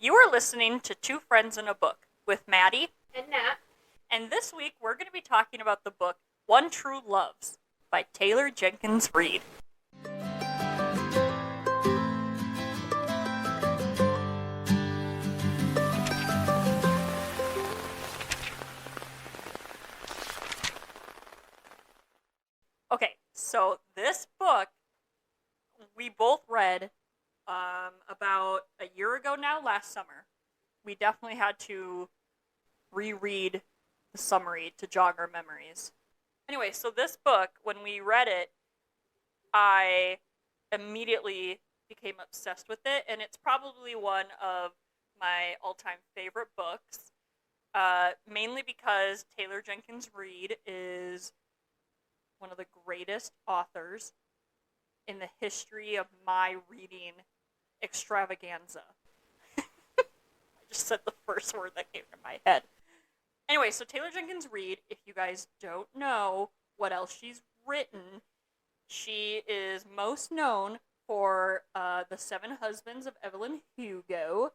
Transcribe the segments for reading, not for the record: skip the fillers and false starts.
You are listening to Two Friends in a Book with Maddy and Nat. and this week we're going to be talking about the book One True Loves by Taylor Jenkins Reid. Okay, so this book we both read about a year ago now, last summer. We definitely had to reread the summary to jog our memories. Anyway, so this book, when we read it, I immediately became obsessed with it, and it's probably one of my all-time favorite books, mainly because Taylor Jenkins Reid is one of the greatest authors in the history of my reading extravaganza. I just said the first word that came to my head. Anyway, so Taylor Jenkins Reid, if you guys don't know what else she's written, she is most known for The Seven Husbands of Evelyn Hugo,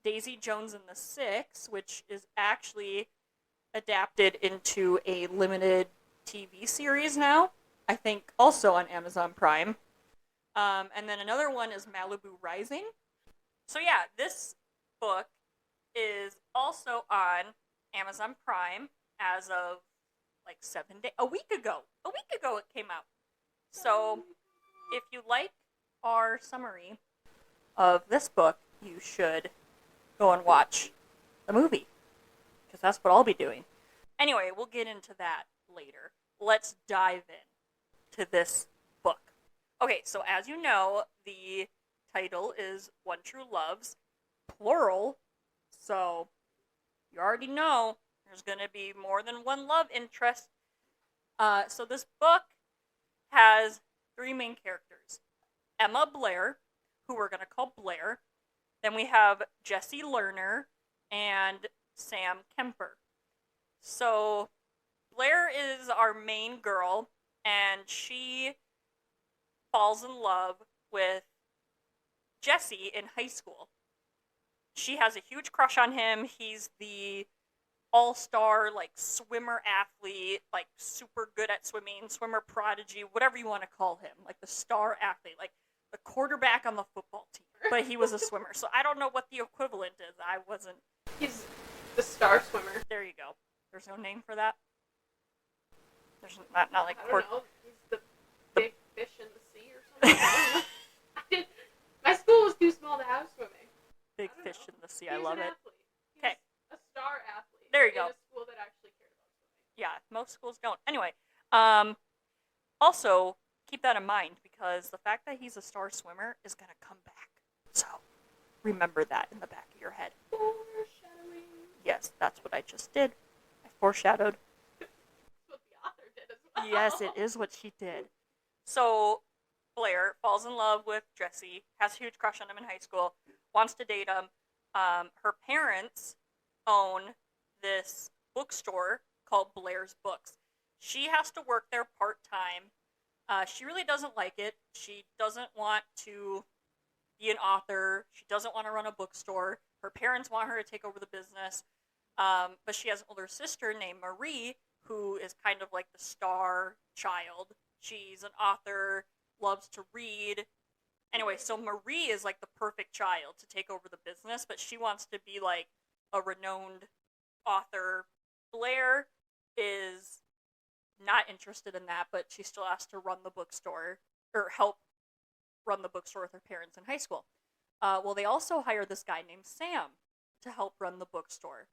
Daisy Jones and the Six, which is actually adapted into a limited TV series now, I think also on Amazon Prime. And then another one is Malibu Rising. So yeah, this book is also on Amazon Prime as of like 7 days, a week ago it came out. So if you like our summary of this book, you should go and watch the movie, because that's what I'll be doing. Anyway, we'll get into that later. Let's dive in to this book. Okay, so as you know, the title is One True Loves, plural, so you already know there's going to be more than one love interest. So this book has three main characters. Emma Blair, who we're going to call Blair. Then we have Jessie Lerner and Sam Kemper. So Blair is our main girl, and she falls in love with Jesse in high school. She has a huge crush on him. He's the all-star, like, swimmer athlete, like, super good at swimming, swimmer prodigy, whatever you want to call him, like the star athlete, like the quarterback on the football team. But he was a swimmer, so I don't know what the equivalent is. I wasn't... He's the star swimmer. There you go. There's no name for that? There's not like... I don't know. He's the big fish in the sea or something. My school was too small to have swimming. Big fish in the sea. I love it. Okay. A star athlete. There you go. In a school that actually cared about swimming. Yeah, most schools don't. Anyway, also, keep that in mind, because the fact that he's a star swimmer is going to come back. So, remember that in the back of your head. Foreshadowing. Yes, that's what I just did. I foreshadowed. That's what the author did as well. Yes, it is what she did. So, Blair falls in love with Jesse, has a huge crush on him in high school, wants to date him. Her parents own this bookstore called Blair's Books. She has to work there part-time. She really doesn't like it. She doesn't want to be an author. She doesn't want to run a bookstore. Her parents want her to take over the business. But she has an older sister named Marie, who is kind of like the star child. She's an author, loves to read. Anyway, so Marie is like the perfect child to take over the business, but she wants to be like a renowned author. Blair is not interested in that, but she still has to run the bookstore, or help run the bookstore with her parents in high school. Well, they also hire this guy named Sam to help run the bookstore.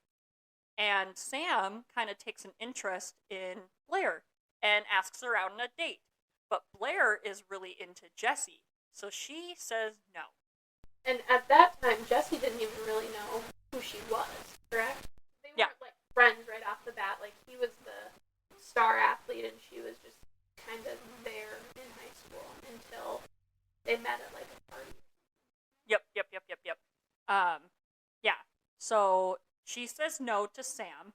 And Sam kind of takes an interest in Blair and asks her out on a date. But Blair is really into Jessie, so she says no. And at that time, Jessie didn't even really know who she was, correct? They weren't like friends right off the bat. Like, he was the star athlete and she was just kind of there in high school until they met at like a party. Yep. Yeah. So she says no to Sam,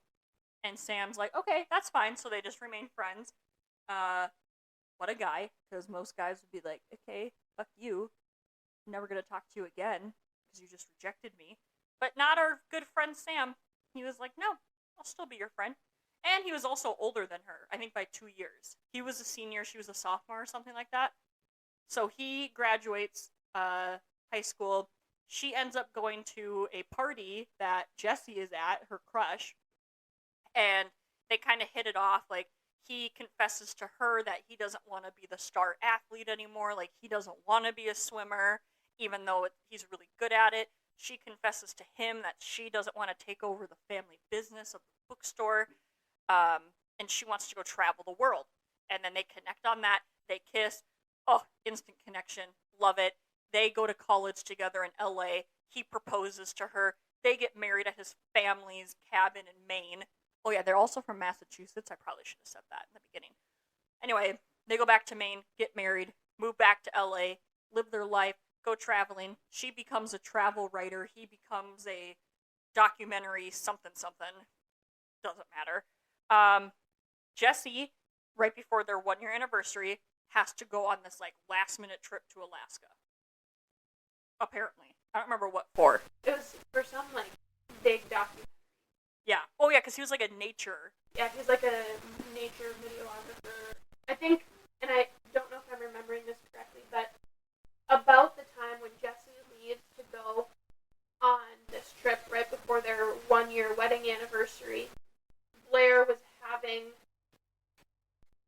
and Sam's like, okay, that's fine. So they just remain friends. What a guy, because most guys would be like, okay, fuck you. I'm never going to talk to you again, because you just rejected me. But not our good friend Sam. He was like, no, I'll still be your friend. And he was also older than her, I think by 2 years. He was a senior, she was a sophomore or something like that. So he graduates high school. She ends up going to a party that Jessie is at, her crush, and they kind of hit it off. Like, he confesses to her that he doesn't want to be the star athlete anymore. Like, he doesn't want to be a swimmer, even though he's really good at it. She confesses to him that she doesn't want to take over the family business of the bookstore, and she wants to go travel the world. And then they connect on that. They kiss. Oh, instant connection. Love it. They go to college together in LA. He proposes to her. They get married at his family's cabin in Maine. Oh, yeah, they're also from Massachusetts. I probably should have said that in the beginning. Anyway, they go back to Maine, get married, move back to LA, live their life, go traveling. She becomes a travel writer. He becomes a documentary something. Doesn't matter. Jessie, right before their 1-year anniversary, has to go on this like last minute trip to Alaska. Apparently. I don't remember what for. It was for some like big documentary. Yeah. Oh yeah, because he was like a nature. Yeah, he's like a nature videographer. I think, and I don't know if I'm remembering this correctly, but about the time when Jessie leaves to go on this trip right before their 1-year wedding anniversary, Blair was having,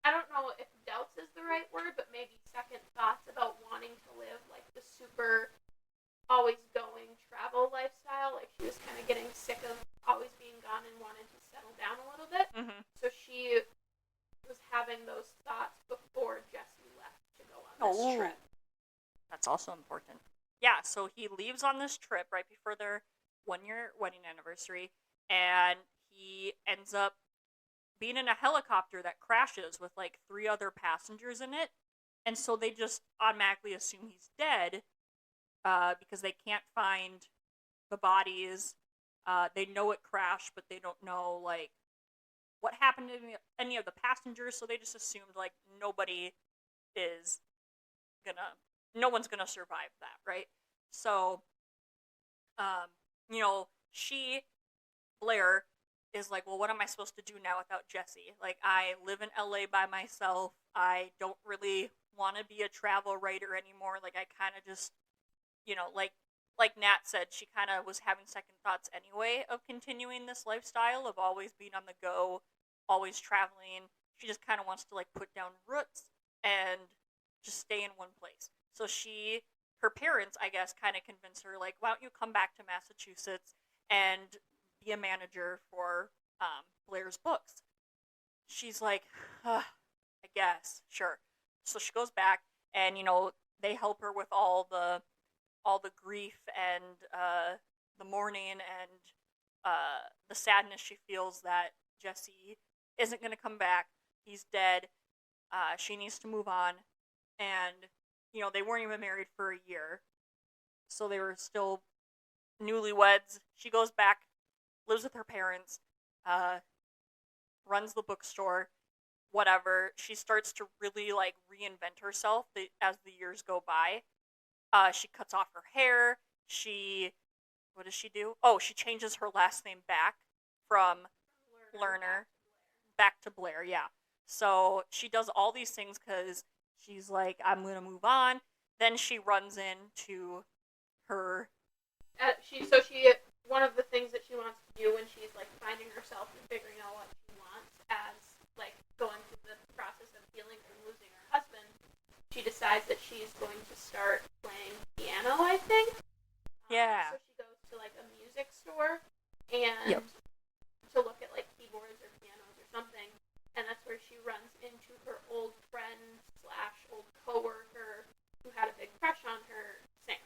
I don't know if doubts is the right word, but maybe second thoughts about wanting to live like the super always going travel lifestyle. Like, she was kind of getting sick of always being gone and wanted to settle down a little bit. Mm-hmm. So she was having those thoughts before Jessie left to go on this trip. That's also important. Yeah, so he leaves on this trip right before their 1-year wedding anniversary, and he ends up being in a helicopter that crashes with like 3 other passengers in it. And so they just automatically assume he's dead because they can't find the bodies. They know it crashed, but they don't know like what happened to any of the passengers. So they just assumed like no one's gonna survive that, right? So, Blair is like, well, what am I supposed to do now without Jessie? Like, I live in LA by myself. I don't really want to be a travel writer anymore. Like, I kind of just, like Nat said, she kind of was having second thoughts anyway of continuing this lifestyle of always being on the go, always traveling. She just kind of wants to, like, put down roots and just stay in one place. So her parents, I guess, kind of convince her, like, why don't you come back to Massachusetts and be a manager for Blair's books. She's like, I guess, sure. So she goes back, and they help her with all the grief and the mourning and the sadness she feels that Jessie isn't going to come back. He's dead. She needs to move on, and they weren't even married for a year, so they were still newlyweds. She goes back, lives with her parents, runs the bookstore, whatever. She starts to really like reinvent herself as the years go by. She cuts off her hair. What does she do? Oh, she changes her last name back from Lerner back to Blair. Yeah. So she does all these things because she's like, I'm gonna move on. Then she runs into her. One of the things that she wants to do when she's like finding herself and figuring out what she wants as like going through the process of healing from losing her husband, she decides that she's going to start playing piano, I think. Yeah. So she goes to like a music store and to look at like keyboards or pianos or something, and that's where she runs into her old friend / old coworker who had a big crush on her, Sam.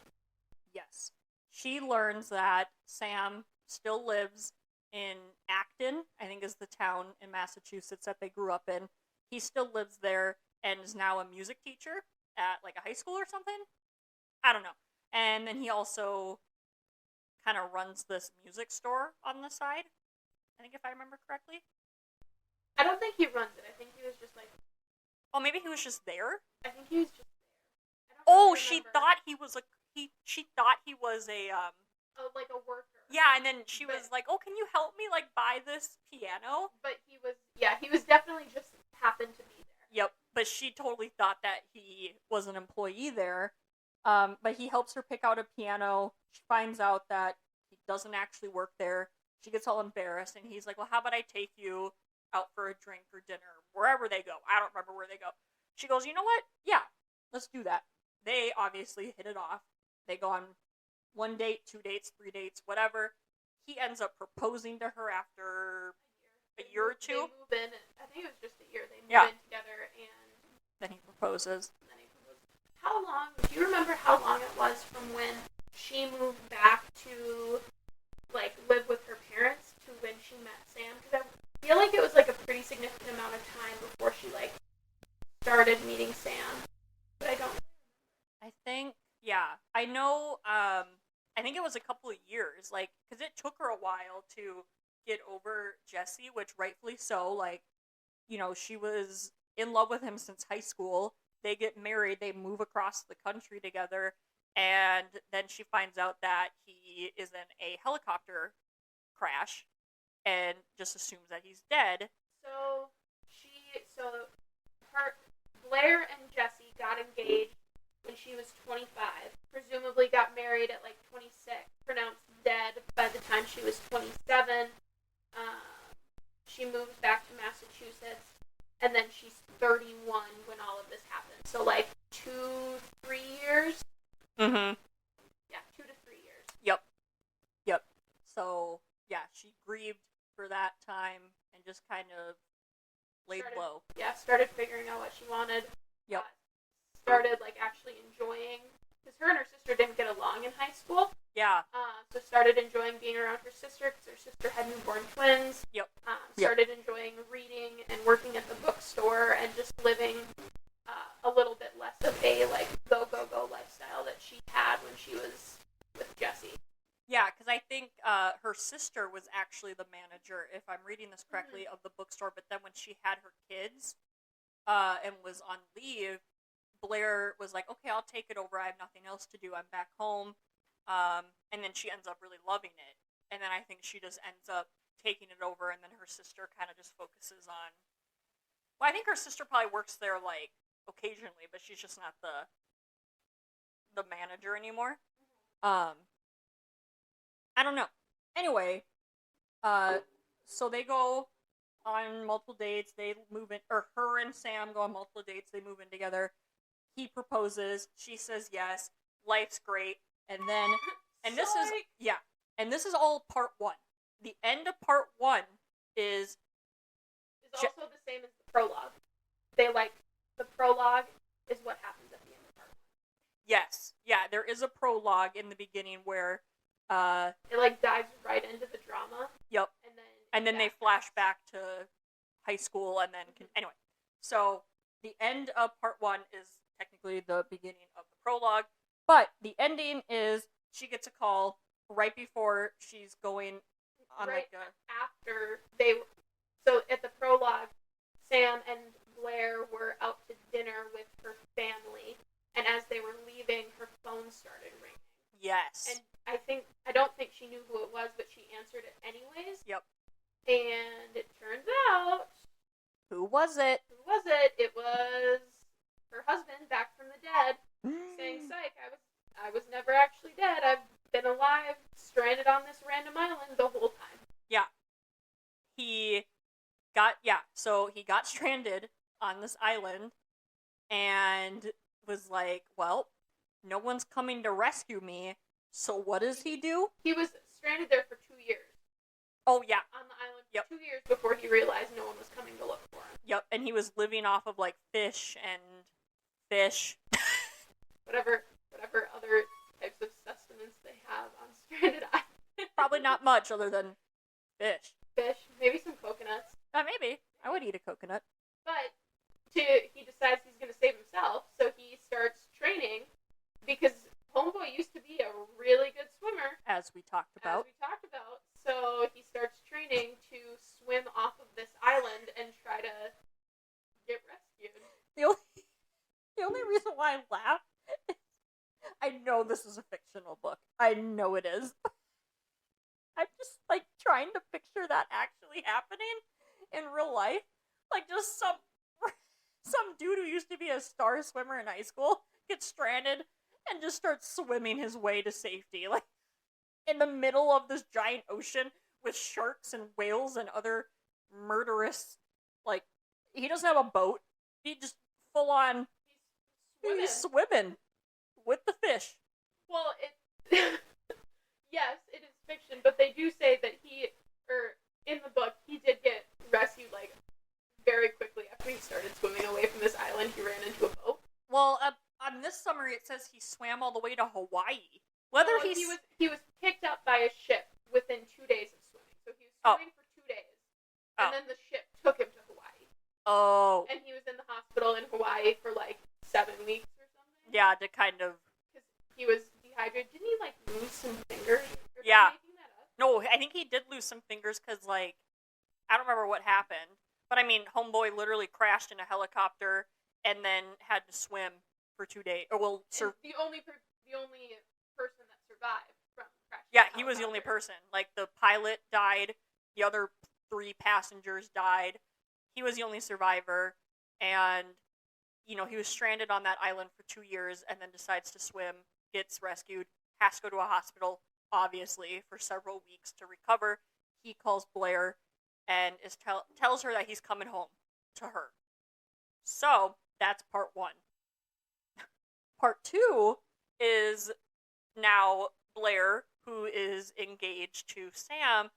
Yes. She learns that Sam still lives in Acton, I think is the town in Massachusetts that they grew up in. He still lives there and is now a music teacher at like a high school or something. I don't know. And then he also kind of runs this music store on the side, I think, if I remember correctly. I don't think he runs it. I think he was just like... Oh, maybe he was just there? I think he was just there. Oh, she thought he was a... She thought he was a... Oh, like a worker. Yeah, and then she was like, "Oh, can you help me like buy this piano?" But he was definitely just happened to be there. Yep, but she totally thought that he was an employee there. But he helps her pick out a piano. She finds out that he doesn't actually work there. She gets all embarrassed, and he's like, "Well, how about I take you out for a drink or dinner, wherever they go?" I don't remember where they go. She goes, "You know what? Yeah, let's do that." They obviously hit it off. They go on 1 date, 2 dates, 3 dates, whatever. He ends up proposing to her after a year or two. They move in. I think it was just a year. They move in together, and then he proposes. How long? Do you remember how long it was from when she moved back to like live with her parents to when she met Sam? Because I feel like it was like a pretty significant amount of time before she like started meeting Sam. But I don't. I think, yeah, I know. I think it was a couple of years, like, because it took her a while to get over Jesse, which rightfully so. Like, you know, she was in love with him since high school. They get married, they move across the country together, and then she finds out that he is in a helicopter crash and just assumes that he's dead. So her Blair and Jesse got engaged when she was 25. Presumably got married at like 26. Pronounced dead by the time she was 27. She moves back to Massachusetts, and then she's 31 when all of this happened. So like 2-3 years. Mm-hmm. Yeah, 2 to 3 years. Yep. So yeah, she grieved for that time and just kind of laid low. Yeah, started figuring out what she wanted. Yep. Started like actually enjoying, because her and her sister didn't get along in high school. Yeah. So started enjoying being around her sister because her sister had newborn twins. Yep. Started enjoying reading and working at the bookstore and just living a little bit less of a like go lifestyle that she had when she was with Jesse. Yeah, because I think her sister was actually the manager, if I'm reading this correctly, of the bookstore. But then when she had her kids and was on leave, Blair was like, "Okay, I'll take it over. I have nothing else to do. I'm back home." And then she ends up really loving it. And then I think she just ends up taking it over, and then her sister kind of just focuses on... Well, I think her sister probably works there, like, occasionally, but she's just not the manager anymore. I don't know. Anyway, so they go on multiple dates. They move in, or her and Sam go on multiple dates. They move in together. He proposes. She says yes. Life's great. And then, and this is, yeah, and this is all part one. The end of part one is also the same as the prologue. They like, the prologue is what happens at the end of part one. Yes. Yeah, there is a prologue in the beginning where it like dives right into the drama. Yep. And then they flash back to high school, and then anyway. So the end of part one is technically the beginning of the prologue, but the ending is she gets a call right before she's going on right like a... after they. So at the prologue, Sam and Blair were out to dinner with her family, and as they were leaving, her phone started ringing. Yes. And I don't think she knew who it was, but she answered it anyways. Yep. And it turns out... Who was it? It was her husband, back from the dead, saying, "Psych, I was never actually dead. I've been alive, stranded on this random island the whole time." Yeah. So he got stranded on this island and was like, "Well, no one's coming to rescue me, so what does he do?" He was stranded there for 2 years. Oh, yeah. On the island for 2 years before he realized no one was coming to look for him. Yep, and he was living off of, like, fish. whatever other types of sustenance they have on stranded islands. Probably not much other than fish. Maybe some coconuts. Maybe. I would eat a coconut. But he decides he's going to save himself, so he starts training because Homeboy used to be a really good swimmer. As we talked about. So he starts training to swim off of this island and try to get rescued. The only reason why I laugh is I know this is a fictional book. I know it is. trying to picture that actually happening in real life. Like, just some dude who used to be a star swimmer in high school gets stranded and just starts swimming his way to safety. Like, in the middle of this giant ocean with sharks and whales and other murderous, like, he doesn't have a boat. He just full on, he's swimming with the fish. Well, yes, it is fiction, but they do say that in the book, he did get rescued, like, very quickly after he started swimming away from this island. He ran into a boat. Well, on this summary, it says he swam all the way to Hawaii. Whether he was picked up by a ship within 2 days of swimming. So he was swimming for 2 days, and then the ship took him to Hawaii. Oh. And he was in the hospital in Hawaii for like 7 weeks or something. Yeah, to kind of. Because he was dehydrated. Didn't he like lose some fingers? Yeah. No, I think he did lose some fingers because, like, I don't remember what happened. But I mean, homeboy literally crashed in a helicopter and then had to swim for 2 days. Or the only person that survived from crashing. Yeah, he was the only person. Like, the pilot died, the other 3 passengers died. He was the only survivor, and he was stranded on that island for 2 years, and then decides to swim, gets rescued, has to go to a hospital, obviously, for several weeks to recover. He calls Blair and tells her that he's coming home to her. So, that's part 1. Part 2 is now Blair, who is engaged to Sam,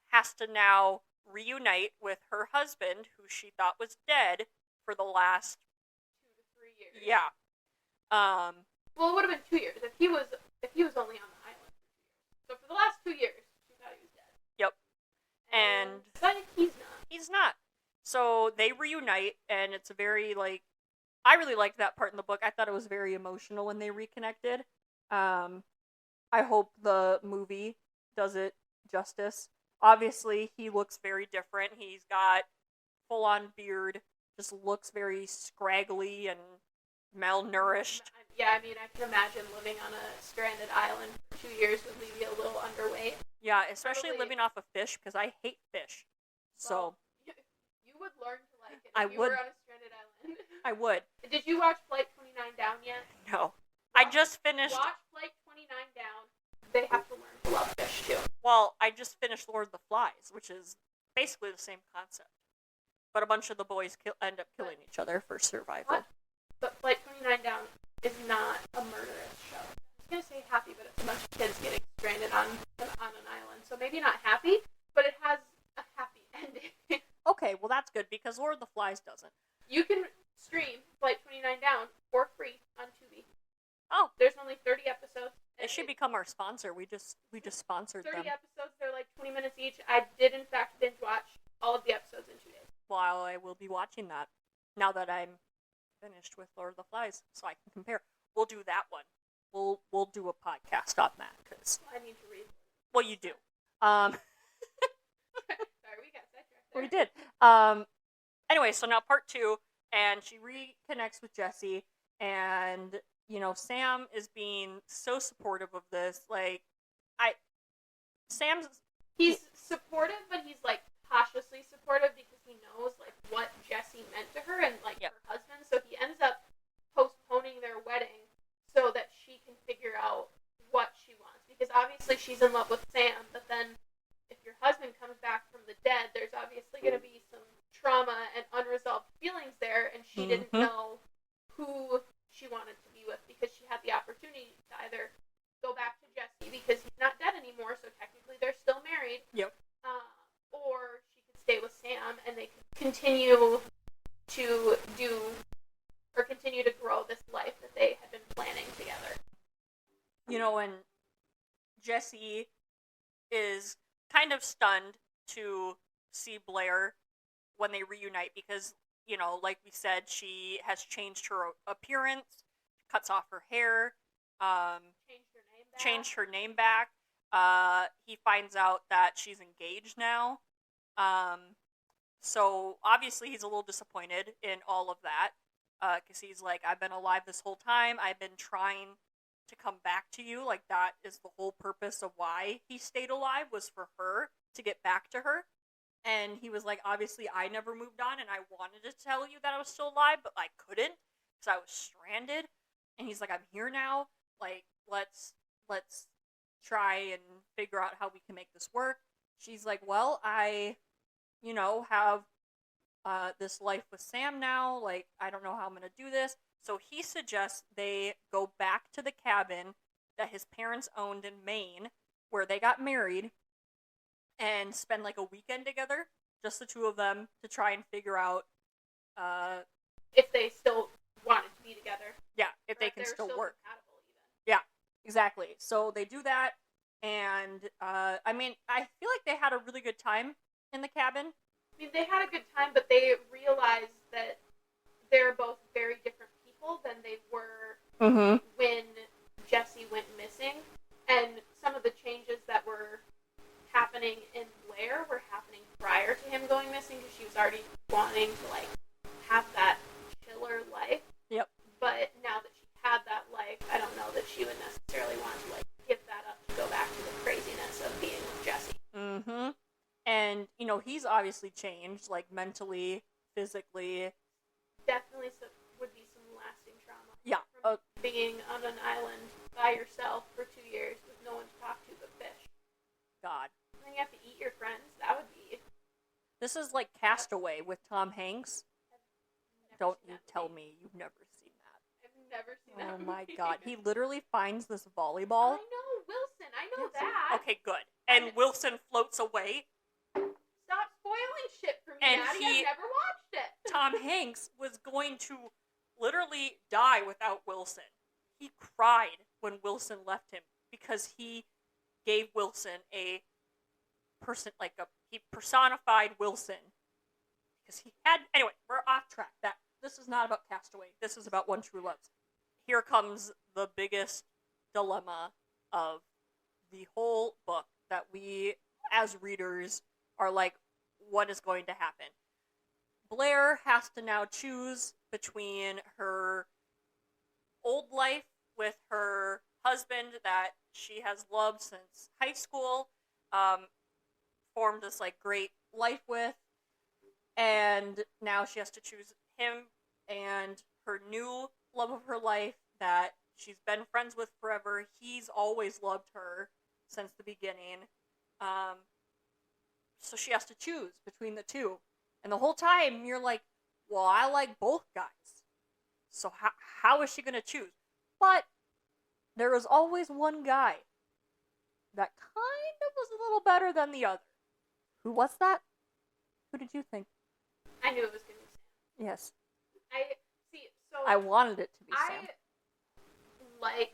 has to now reunite with her husband, who she thought was dead for the last 2 to 3 years. Yeah. Well, it would have been 2 years if he was only on the island for 2 years. So for the last 2 years, she thought he was dead. Yep. But he's not. He's not. So they reunite, and it's a very, like, I really liked that part in the book. I thought it was very emotional when they reconnected. I hope the movie does it justice. Obviously, he looks very different. He's got full-on beard, just looks very scraggly and malnourished. Yeah, I mean, I can imagine living on a stranded island for 2 years would leave you a little underweight. Yeah, especially living off of fish, because I hate fish. Well, so you would learn to like it if you were on a stranded island. I would. Did you watch Flight 29 Down yet? No. I just finished... Watch Flight 29 Down. They have to learn to love fish, too. Well, I just finished Lord of the Flies, which is basically the same concept. But a bunch of the boys end up killing each other for survival. But Flight 29 Down is not a murderous show. I was going to say happy, but it's a bunch of kids getting stranded on an island. So maybe not happy, but it has a happy ending. Okay, well that's good, because Lord of the Flies doesn't. You can stream Flight 29 Down for free on Tubi. Oh. There's only 30 episodes. They should become our sponsor. We just sponsored 30 them. 30 episodes, they're like 20 minutes each. I did, in fact, binge watch all of the episodes in 2 days. Well, I will be watching that now that I'm finished with Lord of the Flies, so I can compare. We'll do that one. We'll do a podcast on that, because... I need to read. Well, you do. Sorry, we got sidetracked there. We did. Anyway, so now part 2, and she reconnects with Jesse, and... Sam is being so supportive of this. Like, He's supportive, but he's, like, cautiously supportive because he knows, like, what Jesse meant to her and, like, her husband. So he ends up postponing their wedding so that she can figure out what she wants. Because obviously she's in love with Sam, but then if your husband comes back from the dead, there's obviously going to be some trauma and unresolved feelings there, and she didn't know who she wanted to be with, because she had the opportunity to either go back to Jesse because he's not dead anymore, so technically they're still married. Yep. Or she could stay with Sam and they could continue to grow this life that they had been planning together. And Jesse is kind of stunned to see Blair when they reunite, because like we said, she has changed her appearance, cuts off her hair, changed her name back. He finds out that she's engaged now. So obviously he's a little disappointed in all of that, because he's like, I've been alive this whole time. I've been trying to come back to you. Like, that is the whole purpose of why he stayed alive, was for her to get back to her. And he was like, obviously, I never moved on, and I wanted to tell you that I was still alive, but I couldn't because I was stranded. And he's like, I'm here now. Like, let's try and figure out how we can make this work. She's like, well, I, have this life with Sam now. Like, I don't know how I'm gonna do this. So he suggests they go back to the cabin that his parents owned in Maine, where they got married, and spend like a weekend together, just the two of them, to try and figure out if they still wanted to be together. Yeah, if they can still work. Compatible even. Yeah, exactly. So they do that, and I feel like they had a really good time in the cabin. I mean, they had a good time, but they realized that they're both very different people than they were when Jesse went missing. And some of the changes that were happening in Blair were happening prior to him going missing, because she was already wanting to, like, have that chiller life. Yep. But now that she had that life, I don't know that she would necessarily want to, like, give that up to go back to the craziness of being with Jesse. Mm-hmm. And, he's obviously changed, like, mentally, physically. Definitely would be some lasting trauma. Yeah. From being on an island by yourself for 2 years with no one to talk to but fish. God. And then you have to eat your friends. That would be... This is like Castaway with Tom Hanks. Don't you tell me you've never seen that. I've never seen that. Oh my God. He literally finds this volleyball. I know, Wilson. I know that. Okay, good. And Wilson floats away. Stop spoiling shit for me, And Maddie. I've never watched it. Tom Hanks was going to literally die without Wilson. He cried when Wilson left him because he gave Wilson a person, he personified Wilson. Because he had... Anyway, we're off track. This is not about Castaway. This is about One True Loves. Here comes the biggest dilemma of the whole book that we, as readers, are like, what is going to happen? Blair has to now choose between her old life with her husband that she has loved since high school, formed this, like, great life with, and now she has to choose him and her new love of her life that she's been friends with forever. He's always loved her since the beginning. So she has to choose between the two. And the whole time you're like, well, I like both guys. So how is she going to choose? But there was always one guy that kind of was a little better than the other. Who was that? Who did you think? I knew it was going to be Sam. Yes. I wanted it to be Sam. I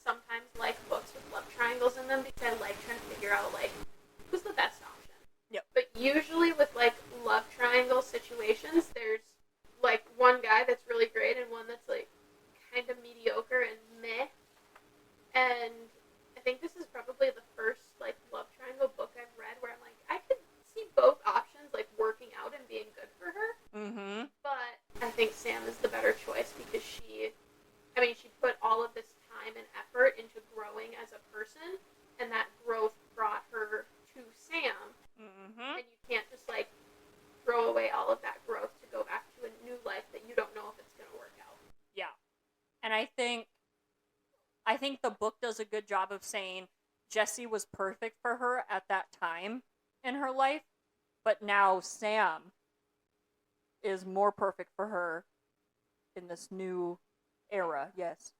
sometimes like books with love triangles in them because I like trying to figure out, like, who's the best option. Yep. But usually with, like, love triangle situations, there's, like, one guy that's really great and one that's, like, kind of mediocre and meh. And I think this is probably the first, like, love triangle book I've read where I'm like, I could see both options, like, working out and being good for her. Mm-hmm. But I think Sam is the better choice because she put all of this time and effort into growing as a person, and that growth brought her to Sam. Mm-hmm. And you can't just, like, throw away all of that growth to go back to a new life that you don't know if it's going to work out. Yeah. And I think the book does a good job of saying Jessie was perfect for her at that time in her life, but now Sam is more perfect for her in this new era. Yes.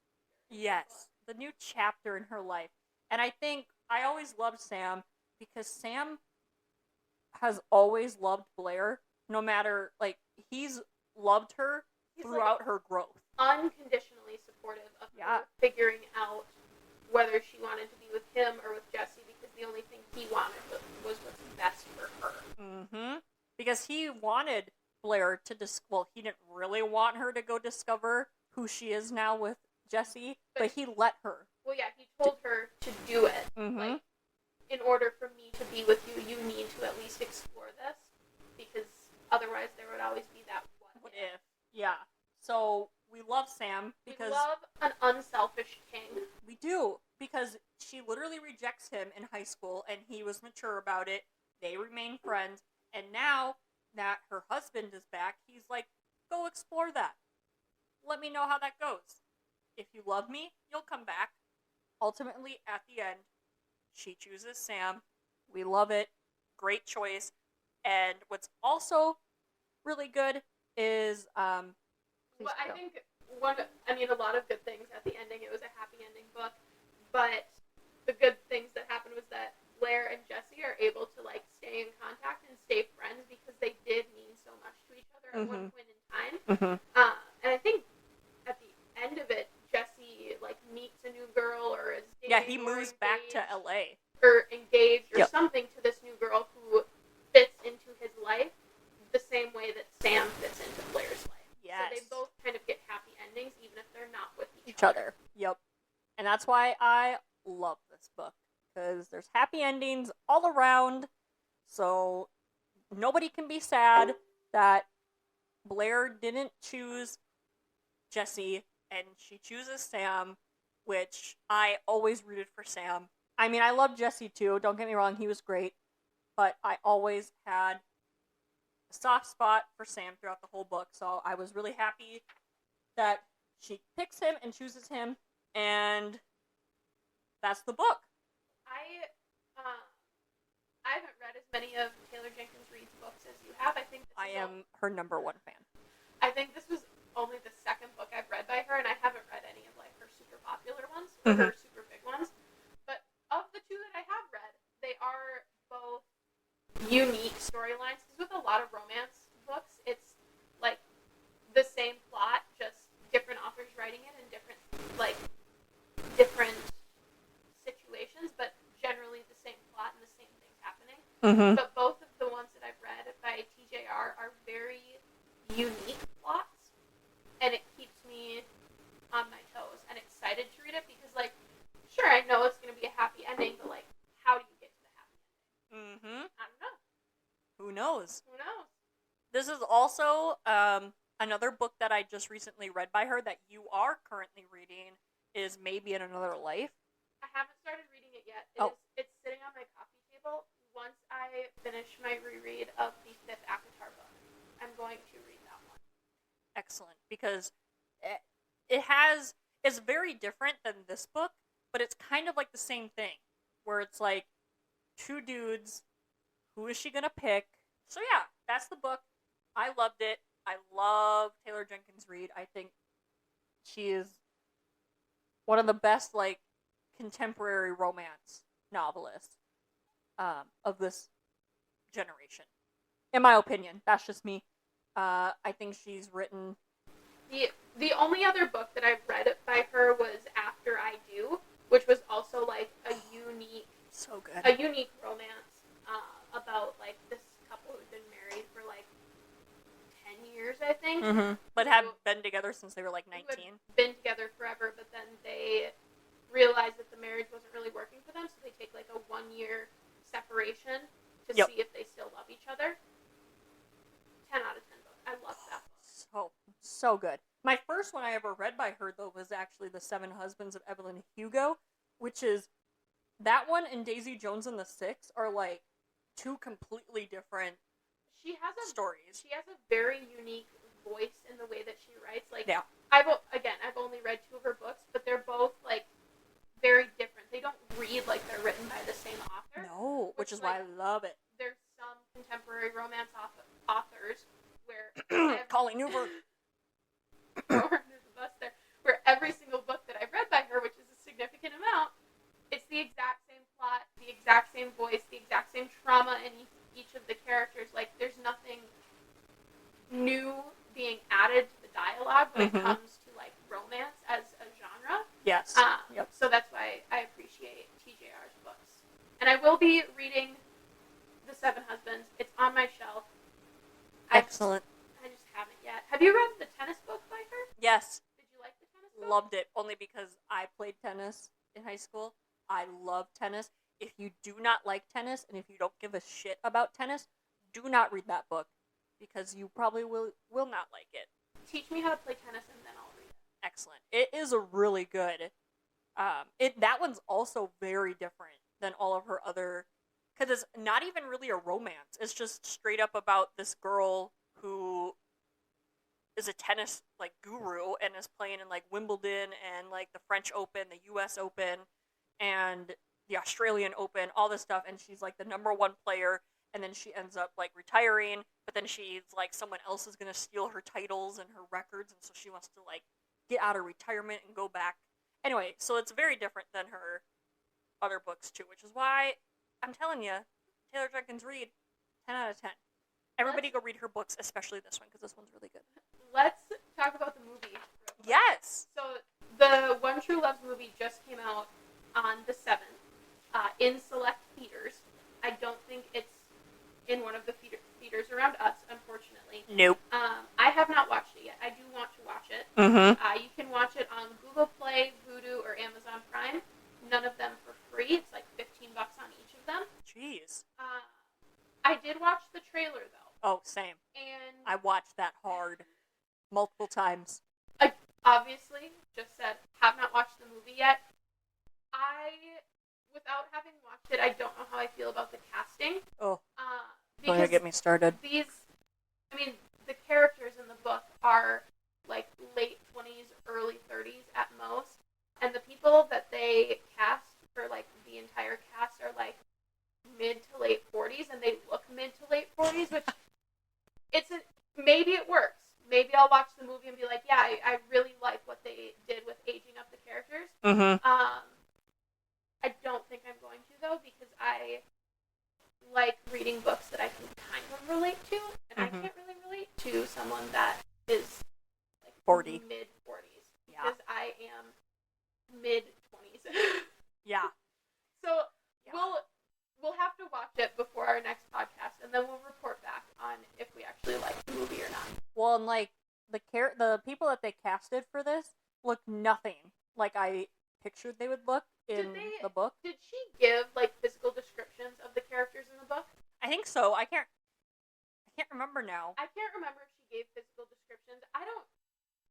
The new chapter in her life. And I think I always loved Sam because Sam has always loved Blair, no matter, like, he's loved her throughout, like, her growth. Unconditionally supportive of her figuring out whether she wanted to be with him or with Jessie, because the only thing he wanted was what's best for her. Mm-hmm. Because he wanted Blair to he didn't really want her to go discover who she is now with Jessie, but he let her. Well, yeah, he told her to do it. Mm-hmm. Like, in order for me to be with you, you need to at least explore this, because otherwise there would always be that what if. Yeah. So we love Sam because... We love an unselfish king. We do, because she literally rejects him in high school, and he was mature about it. They remain friends, and now that her husband is back, he's like, go explore that. Let me know how that goes. If you love me, you'll come back. Ultimately, at the end, she chooses Sam. We love it. Great choice. And what's also really good is, Well, I think a lot of good things at the ending. It was a happy ending book, but the good things that happened was that Blair and Jesse are able to like stay in contact and stay friends because they did mean so much to each other at one point in time. And I think at the end of it, Jesse like meets a new girl or is dating, yeah, he moves back to LA or engaged or something to this new girl who fits into his life the same way that Sam fits into Blair's life. Yes. So they both kind of get happy endings even if they're not with each other. Yep. And that's why I love this book, because there's happy endings all around, so nobody can be sad that Blair didn't choose Jesse and she chooses Sam, which I always rooted for Sam. I mean, I love Jesse too, don't get me wrong, he was great, but I always had a soft spot for Sam throughout the whole book, so I was really happy that she picks him and chooses him, and that's the book. I haven't read as many of Taylor Jenkins Reid's books as you have. I am her number one fan. I think this was only the second book I've read by her, and I haven't read any of like her super popular ones or her super big ones. But of the two that I have read, they are both unique storylines. Because with a lot of romance books, it's like the same plot, just different authors writing it in different situations, but generally the same plot and the same things happening. But both of the ones that I've read by TJR are very unique plots, and it keeps me on my toes and excited to read it because, like, sure, I know it's going to be a happy ending, but, like, how do you get to the happy ending? I don't know. Who knows? Who knows? This is also another book that I just recently read by her that you are currently reading is Maybe in Another Life. I haven't started reading it yet. It's sitting on my coffee table. Once I finish my reread of the 5th Akatar book, I'm going to read that one. Excellent, because it's very different than this book, but it's kind of like the same thing, where it's like two dudes, who is she gonna pick? So yeah, that's the book. I loved it. I love Taylor Jenkins Reid. I think she is one of the best, like, contemporary romance novelists of this generation. In my opinion. That's just me. I think she's written... The only other book that I've read by her was After I Do, which was also, like, a unique... So good. A unique romance about, like, this couple who'd been married for, like, 10 years, I think. But have been together since they were, like, 19. Been together forever, but then they realized that the marriage wasn't really working for them, so they take, like, a 1-year separation to see if they still love each other. 10 out of 10 book. I love that book. So good. My first one I ever read by her, though, was actually The 7 Husbands of Evelyn Hugo, which is... That one and Daisy Jones and the Six are, like, two completely different stories. She has a very unique voice in the way that she writes. Like, yeah. I've only read 2 of her books, but they're both, like, very different. They don't read like they're written by the same author. No, which is why I love it. There's some contemporary romance authors where... Colleen Newberg. There's a bus there. Where every single book that I've read by her, which is a significant amount, it's the exact same plot, the exact same voice, the exact same trauma in each of the characters. Like, there's nothing new being added to the dialogue when it comes to, like, romance as a genre. Yes. So that's why I appreciate TJR's books. And I will be reading The 7 Husbands. It's on my shelf. Excellent. I just haven't yet. Have you read the tennis book by her? Yes. Did you like the tennis book? Loved it, only because I played tennis in high school. I love tennis. If you do not like tennis, and if you don't give a shit about tennis, do not read that book, because you probably will not like it. Teach me how to play tennis, and then I'll read excellent. It is a really good. That one's also very different than all of her other, because it's not even really a romance. It's just straight up about this girl who is a tennis like guru and is playing in like Wimbledon and like the French Open, the U.S. Open, and the Australian Open, all this stuff, and she's like the number one player, and then she ends up like retiring, but then she's like someone else is gonna steal her titles and her records, and so she wants to like get out of retirement and go back. Anyway, so it's very different than her other books too, which is why I'm telling you, Taylor Jenkins Reid, 10 out of 10. Everybody go read her books, especially this one, because this one's really good. Let's talk about the movie. Yes! So, the One True Loves movie just came out on the 7th in select theaters. I don't think it's in one of the theaters around us, unfortunately. Nope. I have not watched it yet. I do want to watch it. Mm-hmm. You can watch it on Google Play, Vudu, or Amazon Prime. None of them for free. It's like $15 on each of them. Jeez. I did watch the trailer, though. Oh, same. And I watched that hard. Multiple times. I obviously just said, have not watched the movie yet. Without having watched it, I don't know how I feel about the casting. Oh. Because Don't get me started. the characters in the book are like late 20s, early 30s at most. And the people that they cast for like the entire cast are like mid to late 40s, and they look mid to late 40s, which maybe it works. Maybe I'll watch the movie and be like, yeah, I really like what they did with aging up the characters. Mm-hmm. I don't think I'm going to, though, because I like reading books that I can kind of relate to, and I can't really relate to someone that is like 40. mid-40s. Yeah. Because I am mid-20s. Yeah. So Yeah. we'll have to watch it before our next podcast, and then we'll report back on if we actually like the movie or not. Well, and like the people that they casted for this look nothing like I pictured they would look in the book. Did she give like physical descriptions of the characters in the book? I think so. I can't remember now. I can't remember if she gave physical descriptions.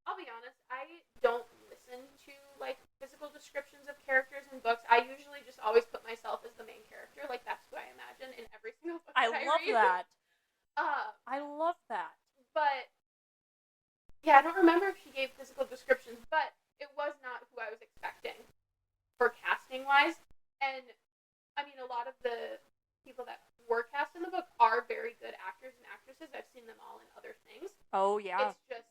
I'll be honest, I don't listen to like physical descriptions of characters in books. I usually just always put myself as the main character. Like that's who I imagine in every single book I that love read. that. I love that. But yeah, I don't remember if she gave physical descriptions, but it was not who I was expecting for casting wise. And I mean, a lot of the people that were cast in the book are very good actors and actresses. I've seen them all in other things. Oh yeah. It's just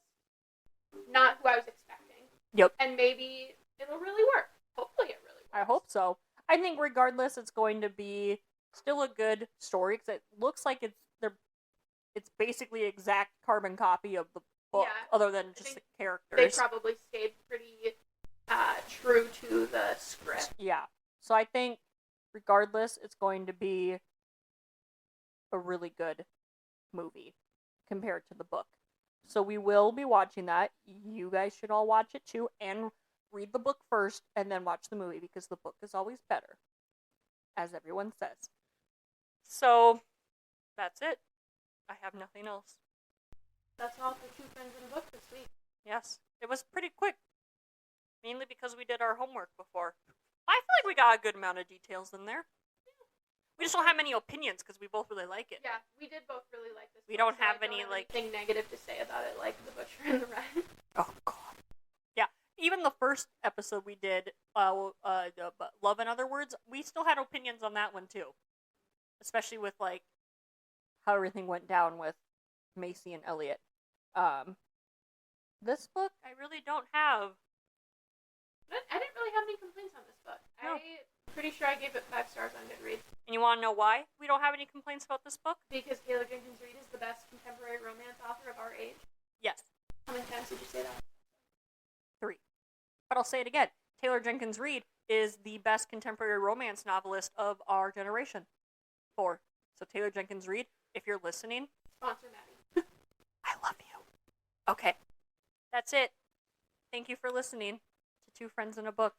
not who I was expecting. Yep. And maybe it'll really work. Hopefully it really works. I hope so. I think regardless, it's going to be still a good story because it looks like it's basically exact carbon copy of the book, other than just the characters. They probably stayed pretty true to the script. Yeah. So I think regardless, it's going to be a really good movie compared to the book. So we will be watching that. You guys should all watch it too, and read the book first, and then watch the movie, because the book is always better, as everyone says. So, that's it. I have nothing else. That's all for Two Friends in a Book this week. Yes. It was pretty quick. Mainly because we did our homework before. I feel like we got a good amount of details in there. We just don't have many opinions because we both really like it. Yeah, we did both really like this. We don't have any anything negative to say about it, like The Butcher and the Red. Oh god. Yeah, even the first episode we did, Love in Other Words, we still had opinions on that one too, especially with like how everything went down with Macy and Elliot. This book, I really don't have. I didn't really have any complaints on this book. No. I'm pretty sure I gave it 5 stars on Goodreads. And you want to know why we don't have any complaints about this book? Because Taylor Jenkins Reid is the best contemporary romance author of our age. Yes. How many times did you say that? 3. But I'll say it again. Taylor Jenkins Reid is the best contemporary romance novelist of our generation. 4. So Taylor Jenkins Reid, if you're listening, sponsor Maddy. I love you. Okay. That's it. Thank you for listening to Two Friends in a Book.